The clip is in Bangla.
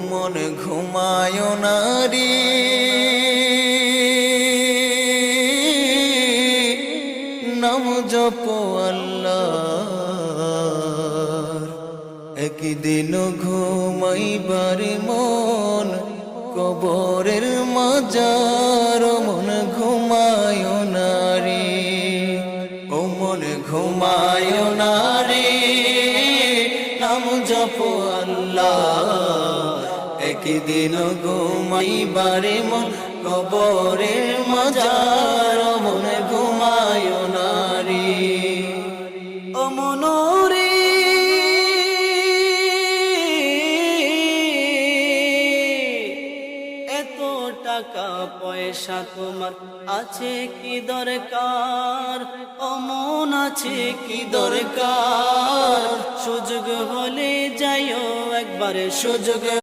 মন ঘুমায় না রে, নাম জপ আল্লাহর। একদিন ঘুমাইবার মন কবরের মাজার, মন ঘুমায় না রে, ও মন ঘুমায় না রে, নাম জপ আল্লাহ। একদিন ঘুমাইবার মন কবরের মাজার, মন ঘুমায় না রে, ও মনোরে টাকা পয়সা তোমার আছে কি দরকার, অমন আছে কি দরকার, সুযোগ হলে যাইও একবারে, সুযোগ